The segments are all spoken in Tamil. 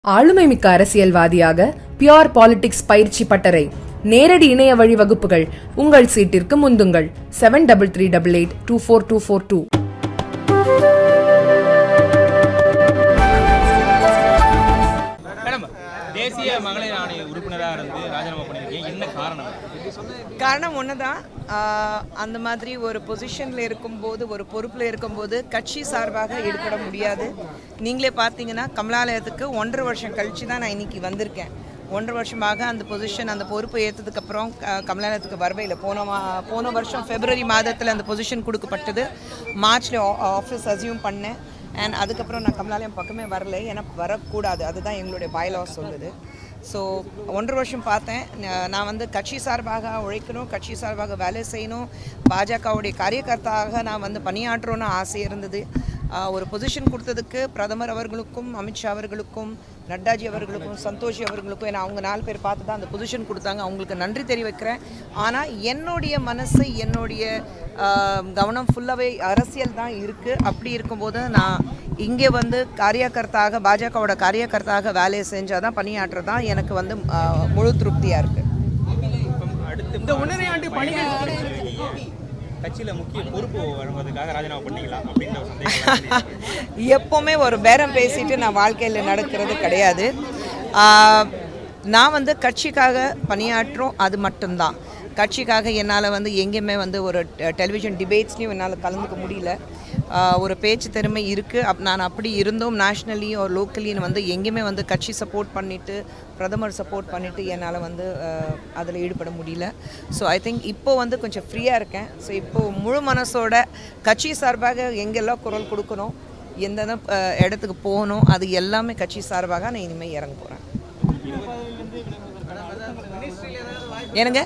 ஆளுமைமிக்க அரசியல்வாதியாக பியோர் பாலிடிக்ஸ் பயிற்சி பட்டறை நேரடி இணைய வழி வகுப்புகள் உங்கள் சீட்டிற்கு முந்துங்கள் 7338824242. தேசிய மகளிர் ஆணைய உறுப்பினராக இருந்து ராஜினாமா பண்ணியிருக்கீங்க. என்ன காரணம்? காரணம் ஒன்று தான். அந்த மாதிரி ஒரு பொசிஷனில் இருக்கும்போது, ஒரு பொறுப்பில் இருக்கும்போது கட்சி சார்பாக ஈடுபட முடியாது. நீங்களே பார்த்தீங்கன்னா கமலாலயத்துக்கு 1.5 வருஷம் கழித்து தான் நான் இன்றைக்கி வந்திருக்கேன். 1.5 வருஷமாக அந்த பொசிஷன், அந்த பொறுப்பை ஏற்றதுக்கப்புறம் கமலாலயத்துக்கு வரவே இல்லை. போன வருஷம் February மாதத்தில் அந்த பொசிஷன் கொடுக்கப்பட்டது. மார்ச்சில் ஆஃபீஸ் அசியூம் பண்ணேன். அண்ட் அதுக்கப்புறம் நான் கமலாலயம் பக்கமே வரல, ஏன்னா வரக்கூடாது, அதுதான் எங்களுடைய பைலா சொல்லுது. ஸோ 1.5 வருஷம் பார்த்தேன். நான் வந்து கட்சி சார்பாக உழைக்கணும், கட்சி சார்பாக வேலை செய்யணும், பாஜகவுடைய காரியகர்த்தாக நான் வந்து பணியாற்றணும்னு ஆசை இருந்தது. ஒரு பொசிஷன் கொடுத்ததுக்கு பிரதமர் அவர்களுக்கும், அமித்ஷா அவர்களுக்கும், நட்டாஜி அவர்களுக்கும், சந்தோஷி அவர்களுக்கும், ஏன்னா அவங்க 4 பேர் பார்த்து தான் அந்த பொசிஷன் கொடுத்தாங்க, அவங்களுக்கு நன்றி தெரிவிக்கிறேன். ஆனால் என்னுடைய மனசு, என்னுடைய கவனம் ஃபுல்லாகவே அரசியல் தான் இருக்குது. அப்படி இருக்கும்போது நான் இங்கே வந்து காரியகர்த்தாக, பாஜகவோட காரியகர்த்தாக வேலையை செஞ்சால் தான், பணியாற்றுறதான் எனக்கு வந்து முழு திருப்தியாக இருக்குது. இந்த 1.5 ஆண்டு பணிகள் கட்சியில் முக்கிய பொறுப்பு வழங்குவதற்காக ராஜினாமா பண்ணீங்களா அப்படின்ற ஒரு சந்தேகம். எப்போவுமே ஒரு பேரம் பேசிட்டு நான் வாழ்க்கையில் நடக்கிறது கிடையாது. நான் வந்து கட்சிக்காக பணியாற்றும், அது மட்டும்தான். கட்சிக்காக என்னால் வந்து எங்கேயுமே வந்து ஒரு டெலிவிஷன் டிபேட்ஸ்லையும் என்னால் கலந்துக்க முடியல. ஒரு பேச்சு திறமை இருக்குது. நான் அப்படி இருந்தோம், நேஷ்னலியும் ஒரு லோக்கலின்னு வந்து எங்கேயுமே வந்து கட்சி சப்போர்ட் பண்ணிவிட்டு, பிரதமர் சப்போர்ட் பண்ணிவிட்டு என்னால் வந்து அதில் ஈடுபட முடியல. ஸோ ஐ திங்க் இப்போது வந்து கொஞ்சம் ஃப்ரீயாக இருக்கேன். ஸோ இப்போது முழு மனசோட கட்சி சார்பாக எங்கெல்லாம் குரல் கொடுக்கணும், எந்தெந்த இடத்துக்கு போகணும், அது எல்லாமே கட்சி சார்பாக நான் இனிமேல் இறங்க போகிறேன். ஏனுங்க,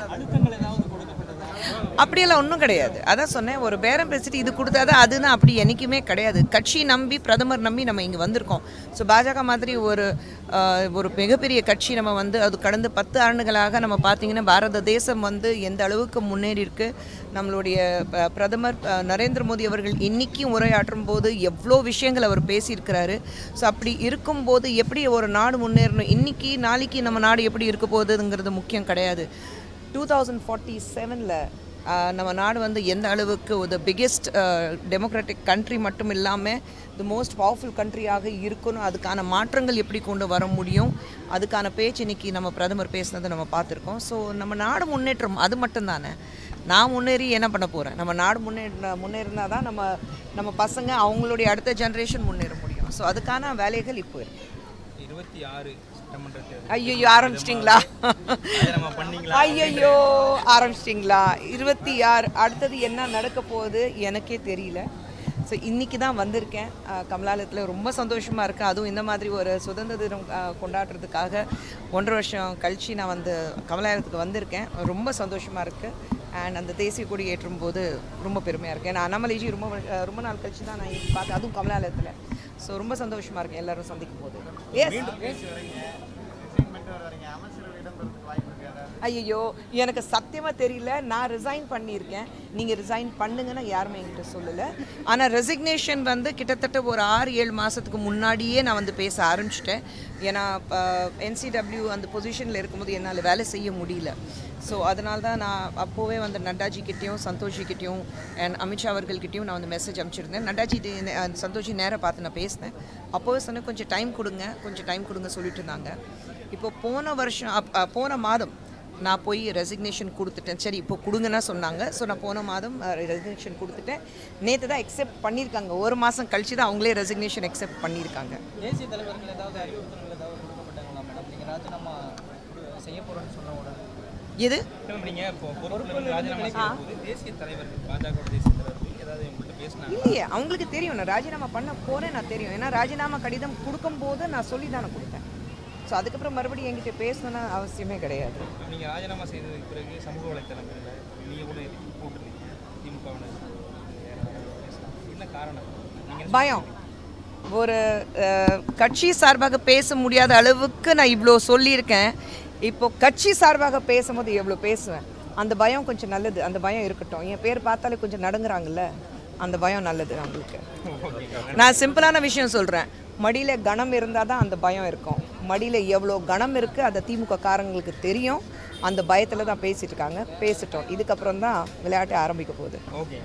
அப்படியெல்லாம் ஒன்றும் கிடையாது. அதான் சொன்னேன், ஒரு பேரம் பேசிட்டு இது கொடுத்தாதான் அதுன்னா அப்படி என்றைக்குமே கிடையாது. கட்சி நம்பி, பிரதமர் நம்பி நம்ம இங்கே வந்திருக்கோம். ஸோ பாஜக மாதிரி ஒரு மிகப்பெரிய கட்சி நம்ம வந்து அது கடந்த 10 ஆண்டுகளாக நம்ம பார்த்திங்கன்னா பாரத தேசம் வந்து எந்த அளவுக்கு முன்னேறி இருக்கு. நம்மளுடைய பிரதமர் நரேந்திர மோடி அவர்கள் இன்றைக்கும் உரையாற்றும் போது எவ்வளோ விஷயங்கள் அவர் பேசியிருக்கிறாரு. ஸோ அப்படி இருக்கும்போது எப்படி ஒரு நாடு முன்னேறணும், இன்றைக்கி நாளைக்கு நம்ம நாடு எப்படி இருக்க போகுதுங்கிறது முக்கியம் கிடையாது. 2047 நம்ம நாடு வந்து எந்த அளவுக்கு த பிக்கெஸ்ட் டெமோக்ராட்டிக் கண்ட்ரி மட்டும் இல்லாமல் தி மோஸ்ட் பவர்ஃபுல் கண்ட்ரியாக இருக்கணும், அதுக்கான மாற்றங்கள் எப்படி கொண்டு வர முடியும், அதுக்கான பேச்சு இன்றைக்கி நம்ம பிரதமர் பேசுனதை நம்ம பார்த்துருக்கோம். ஸோ நம்ம நாடு முன்னேற்றம், அது மட்டும்தானே. நான் முன்னேறி என்ன பண்ண போகிறேன்? நம்ம நாடு முன்னேறினா தான் நம்ம பசங்க, அவங்களுடைய அடுத்த ஜென்ரேஷன் முன்னேற முடியும். ஸோ அதுக்கான வேலைகள் இப்போ இருக்குது. 26 ஐயோ ஆரம்பிச்சிட்டிங்களா? ஐயோ ஆரம்பிச்சிட்டிங்களா? 26 அடுத்தது என்ன நடக்க போகுது எனக்கே தெரியல. ஸோ இன்றைக்கி தான் வந்திருக்கேன் கமலாலயத்தில். ரொம்ப சந்தோஷமாக இருக்குது. அதுவும் இந்த மாதிரி ஒரு சுதந்திர தினம் கொண்டாடுறதுக்காக 1.5 வருஷம் கழித்து நான் வந்து கமலாலயத்துக்கு வந்திருக்கேன். ரொம்ப சந்தோஷமாக இருக்குது. அண்ட் அந்த தேசிய கொடி ஏற்றும் போது ரொம்ப பெருமையாக இருக்குது. ஏன்னா அண்ணாமலைஜி ரொம்ப நாள் கழிச்சு தான் நான் பார்த்தேன், அதுவும் கமலாலயத்தில். ஸோ ரொம்ப சந்தோஷமாக இருக்கேன் எல்லோரும் சந்திக்கும் போது. ஐயோ எனக்கு சத்தியமாக தெரியல. நான் ரிசைன் பண்ணியிருக்கேன். நீங்கள் ரிசைன் பண்ணுங்கன்னா யாருமே என்கிட்ட சொல்லலை. ஆனால் ரெசிக்னேஷன் வந்து கிட்டத்தட்ட ஒரு 6-7 மாதத்துக்கு முன்னாடியே நான் வந்து பேச ஆரம்பிச்சிட்டேன். ஏன்னா NCW அந்த பொசிஷனில் இருக்கும்போது என்னால் வேலை செய்ய முடியல. ஸோ அதனால தான் நான் அப்போவே வந்து நட்டாஜிக்கிட்டேயும், சந்தோஷிக்கிட்டேயும் அண்ட் அமித்ஷா அவர்கள்கிட்டையும் நான் வந்து மெசேஜ் அனுப்பிச்சிருந்தேன். நட்டாஜி சந்தோஷி நேராக பார்த்து நான் பேசினேன். அப்போவே சொன்னேன், கொஞ்சம் டைம் கொடுங்க சொல்லிட்டு இருந்தாங்க. இப்போ போன மாதம் நான் போய் ரெசிக்னேஷன் கொடுத்துட்டேன். சரி இப்போ கொடுங்கன்னா சொன்னாங்க. ஸோ நான் போன மாதம் ரெசிக்னேஷன் கொடுத்துட்டேன். நேற்று தான் அக்செப்ட் பண்ணியிருக்காங்க. 1 மாதம் கழிச்சு தான் அவங்களே ரெசிக்னேஷன் அக்செப்ட் பண்ணியிருக்காங்க. தேசிய தலைவர்கள் ஏதாவது அறிவுறுத்தல் ஏதாவது கொடுக்கப்பட்டாங்களா மேடம்? நீங்கள் ராஜினாமா செய்ய போகிறேன்னு சொன்ன உடனே இது நீங்கள் இப்போ பொறுப்பில் ராஜினாமா செய்யும்போது தேசிய தலைவர்கள், பாஜக தேசிய தலைவர்கள் ஏதாவது உங்கள்கிட்ட பேசினாங்க? இல்லையே, அவங்களுக்கு தெரியும் நான் ராஜினாமா பண்ண போகிறேன். நான் தெரியும், ஏன்னா ராஜினாமா கடிதம் கொடுக்கும்போது நான் சொல்லி தானே கொடுத்தேன். ஸோ அதுக்கப்புறம் மறுபடியும் என்கிட்ட பேசணும்னு அவசியமே கிடையாது. நீங்கள் ராஜினாமா செய்ததுக்கு பிறகு சமூக வலைத்தளங்களில் நீங்கள் கூட போட்டுருந்தீங்க திமுகவினர், என்ன காரணம்? பயம். ஒரு கட்சி சார்பாக பேச முடியாத அளவுக்கு நான் இவ்வளோ சொல்லியிருக்கேன். இப்போது கட்சி சார்பாக பேசும்போது எவ்வளோ பேசுவேன். அந்த பயம் கொஞ்சம் நல்லது, அந்த பயம் இருக்கட்டும். என் பேர் பார்த்தாலே கொஞ்சம் நடுங்குறாங்கல்ல, அந்த பயம் நல்லது அவங்களுக்கு. நான் சிம்பிளான விஷயம் சொல்கிறேன். மடியில் கனம் இருந்தால் தான் அந்த பயம் இருக்கும். மடியில் எவ்வளோ கனம் இருக்குது அதை திமுக காரங்களுக்கு தெரியும். அந்த பயத்தில் தான் பேசிகிட்டு இருக்காங்க. பேசிட்டோம், இதுக்கப்புறம் தான் விளையாட்டு ஆரம்பிக்க போகுது. ஓகே.